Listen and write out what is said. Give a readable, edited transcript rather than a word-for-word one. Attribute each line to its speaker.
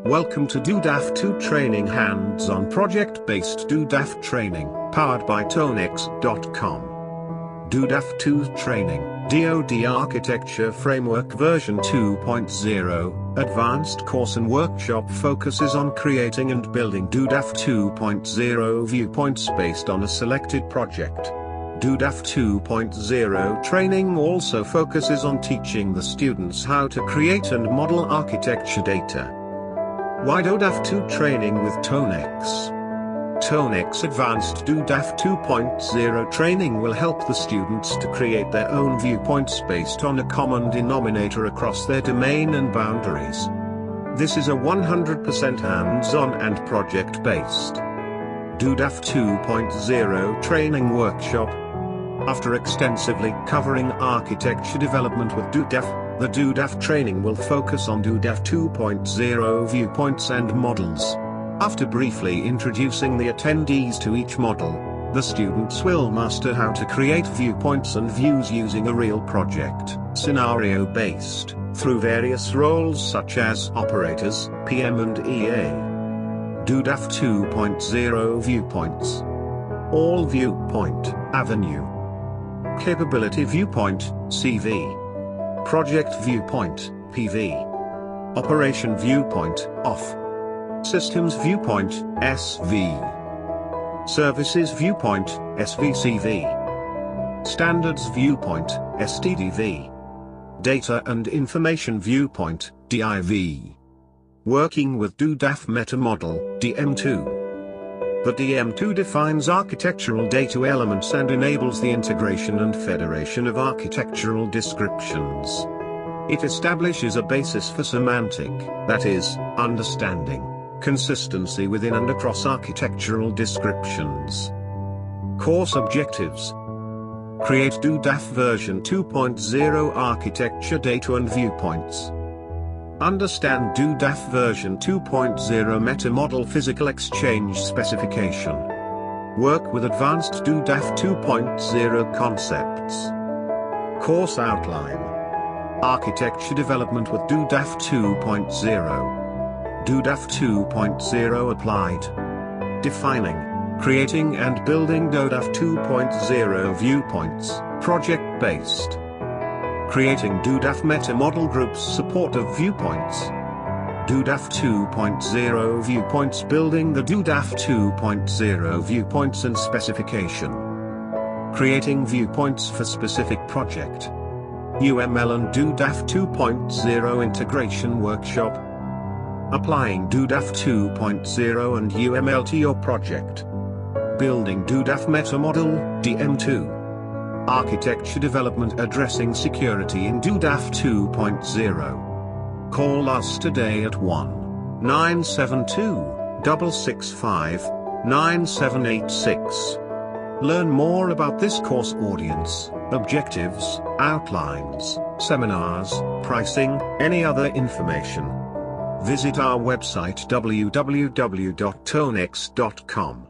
Speaker 1: Welcome to DoDAF 2 Training Hands-on Project-Based DoDAF Training, powered by TONEX.com. DoDAF 2 Training, DoD Architecture Framework version 2.0, Advanced Course and Workshop focuses on creating and building DoDAF 2.0 viewpoints based on a selected project. DoDAF 2.0 training also focuses on teaching the students how to create and model architecture data. Why DoDAF 2 training with TONEX? TONEX Advanced DoDAF 2.0 training will help the students to create their own viewpoints based on a common denominator across their domain and boundaries. This is a 100% hands-on and project-based DoDAF 2.0 training workshop. After extensively covering architecture development with DoDAF, the DoDAF training will focus on DoDAF 2.0 viewpoints and models. After briefly introducing the attendees to each model, the students will master how to create viewpoints and views using a real project, scenario-based, through various roles such as operators, PM and EA. DoDAF 2.0 viewpoints. All viewpoint, avenue. Capability viewpoint, CV. Project viewpoint, PV. Operation viewpoint, OFF. Systems viewpoint, SV. Services viewpoint, SVCV. Standards viewpoint, STDV. Data and information viewpoint, DIV. Working with DODAF Meta-Model, DM2. The DM2 defines architectural data elements and enables the integration and federation of architectural descriptions. It establishes a basis for semantic, that is, understanding, consistency within and across architectural descriptions. Course objectives. Create DoDAF version 2.0 architecture data and viewpoints. Understand DoDAF version 2.0 Meta-Model physical exchange specification. Work with advanced DoDAF 2.0 concepts. Course outline. Architecture development with DoDAF 2.0. DoDAF 2.0 applied. Defining, creating and building DoDAF 2.0 viewpoints, project-based. Creating DoDAF Meta-Model groups support of viewpoints. DoDAF 2.0 viewpoints building the DoDAF 2.0 viewpoints and specification. Creating viewpoints for specific project. UML and DoDAF 2.0 integration workshop. Applying DoDAF 2.0 and UML to your project. Building DoDAF Meta-Model, DM2. Architecture development addressing security in DoDAF 2.0. Call us today at 1-972-665-9786. Learn more about this course audience, objectives, outlines, seminars, pricing, any other information. Visit our website www.tonex.com.